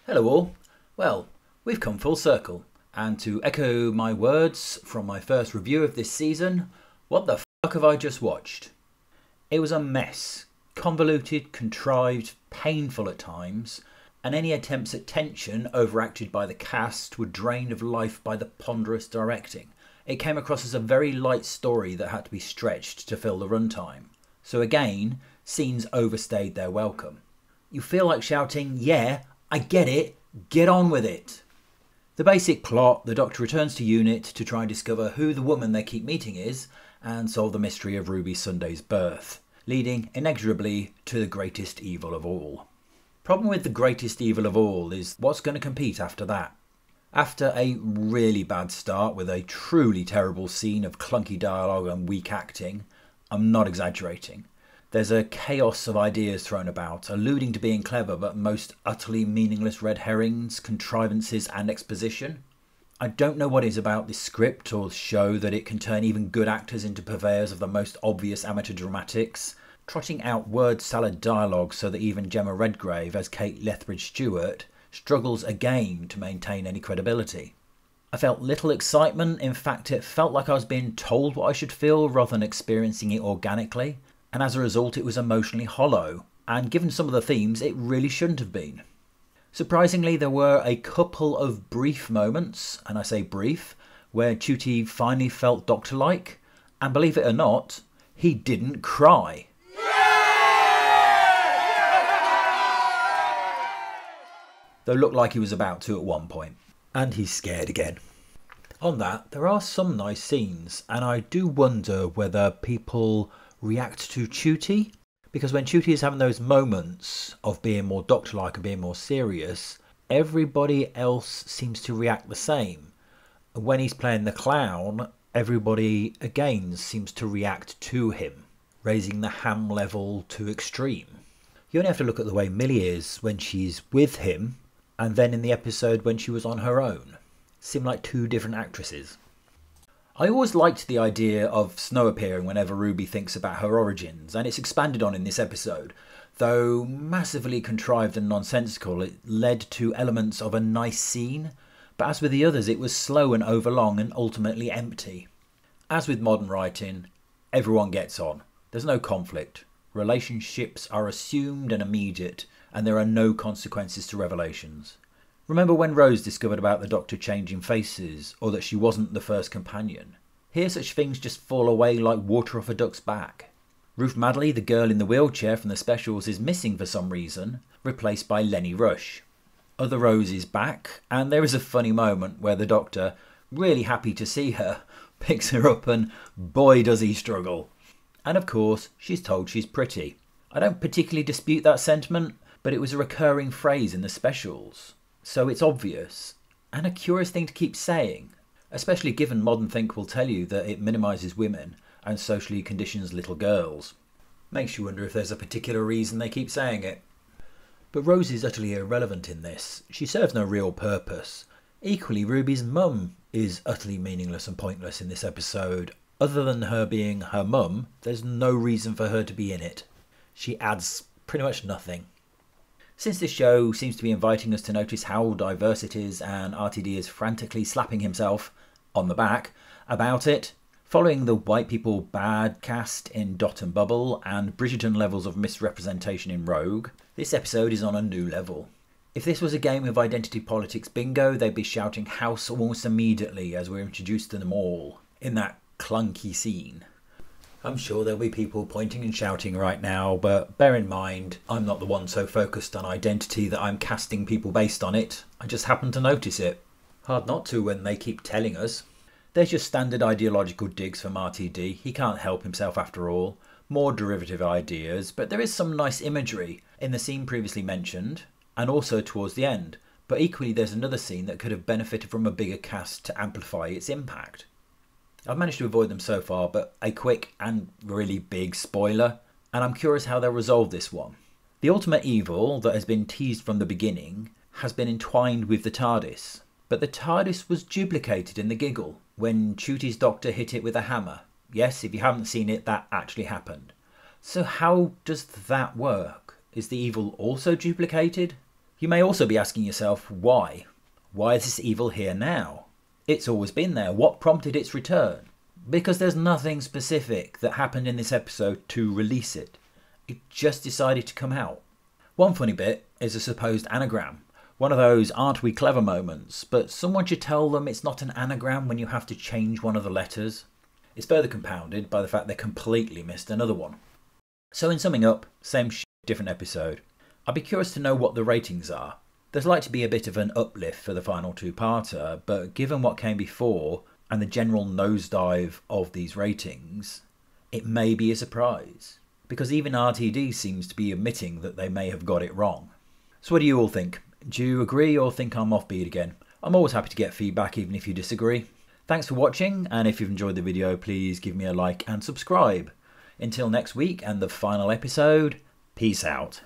Hello all. Well, we've come full circle, and to echo my words from my first review of this season, what the fuck have I just watched? It was a mess. Convoluted, contrived, painful at times, and any attempts at tension overacted by the cast were drained of life by the ponderous directing. It came across as a very light story that had to be stretched to fill the runtime. So again, scenes overstayed their welcome. You feel like shouting, "Yeah, I get it, get on with it." The basic plot: the Doctor returns to unit to try and discover who the woman they keep meeting is and solve the mystery of Ruby Sunday's birth, leading inexorably to the greatest evil of all. Problem with the greatest evil of all is what's going to compete after that. After a really bad start with a truly terrible scene of clunky dialogue and weak acting, I'm not exaggerating, there's a chaos of ideas thrown about, alluding to being clever but most utterly meaningless red herrings, contrivances and exposition. I don't know what it is about this script or show that it can turn even good actors into purveyors of the most obvious amateur dramatics, trotting out word salad dialogue so that even Gemma Redgrave as Kate Lethbridge-Stewart struggles again to maintain any credibility. I felt little excitement. In fact, it felt like I was being told what I should feel rather than experiencing it organically. And as a result, it was emotionally hollow, and given some of the themes, it really shouldn't have been. Surprisingly, there were a couple of brief moments, and I say brief, where Ncuti finally felt Doctor-like, and believe it or not, he didn't cry. Though looked like he was about to at one point, and he's scared again. On that, there are some nice scenes, and I do wonder whether people react to Ncuti, because when Ncuti is having those moments of being more Doctor-like and being more serious, everybody else seems to react the same. When he's playing the clown, everybody again seems to react to him, raising the ham level to extreme. You only have to look at the way Millie is when she's with him, and then in the episode when she was on her own. Seem like two different actresses. I always liked the idea of Snow appearing whenever Ruby thinks about her origins, and it's expanded on in this episode. Though massively contrived and nonsensical, it led to elements of a nice scene, but as with the others, it was slow and overlong and ultimately empty. As with modern writing, everyone gets on. There's no conflict. Relationships are assumed and immediate, and there are no consequences to revelations. Remember when Rose discovered about the Doctor changing faces, or that she wasn't the first companion? Here such things just fall away like water off a duck's back. Ruth Madeley, the girl in the wheelchair from the specials, is missing for some reason, replaced by Lenny Rush. Other Rose is back, and there is a funny moment where the Doctor, really happy to see her, picks her up and boy does he struggle. And of course, she's told she's pretty. I don't particularly dispute that sentiment, but it was a recurring phrase in the specials. So it's obvious, and a curious thing to keep saying, especially given modern think will tell you that it minimises women and socially conditions little girls. Makes you wonder if there's a particular reason they keep saying it. But Rose is utterly irrelevant in this. She serves no real purpose. Equally, Ruby's mum is utterly meaningless and pointless in this episode. Other than her being her mum, there's no reason for her to be in it. She adds pretty much nothing. Since this show seems to be inviting us to notice how diverse it is, and RTD is frantically slapping himself on the back about it, following the white people bad cast in Dot and Bubble and Bridgerton levels of misrepresentation in Rogue, this episode is on a new level. If this was a game of identity politics bingo, they'd be shouting house almost immediately as we're introduced to them all in that clunky scene. I'm sure there'll be people pointing and shouting right now, but bear in mind, I'm not the one so focused on identity that I'm casting people based on it. I just happen to notice it. Hard not to when they keep telling us. There's just standard ideological digs from RTD. He can't help himself after all. More derivative ideas, but there is some nice imagery in the scene previously mentioned, and also towards the end. But equally, there's another scene that could have benefited from a bigger cast to amplify its impact. I've managed to avoid them so far, but a quick and really big spoiler, and I'm curious how they'll resolve this one. The ultimate evil that has been teased from the beginning has been entwined with the TARDIS, but the TARDIS was duplicated in the giggle when Ncuti's Doctor hit it with a hammer. Yes, if you haven't seen it, that actually happened. So how does that work? Is the evil also duplicated? You may also be asking yourself, why? Why is this evil here now? It's always been there. What prompted its return? Because there's nothing specific that happened in this episode to release it. It just decided to come out. One funny bit is a supposed anagram. One of those aren't we clever moments, but someone should tell them it's not an anagram when you have to change one of the letters. It's further compounded by the fact they completely missed another one. So in summing up, same shit, different episode. I'd be curious to know what the ratings are. There's like to be a bit of an uplift for the final two-parter, but given what came before and the general nosedive of these ratings, it may be a surprise. Because even RTD seems to be admitting that they may have got it wrong. So what do you all think? Do you agree or think I'm offbeat again? I'm always happy to get feedback even if you disagree. Thanks for watching, and if you've enjoyed the video, please give me a like and subscribe. Until next week and the final episode, peace out.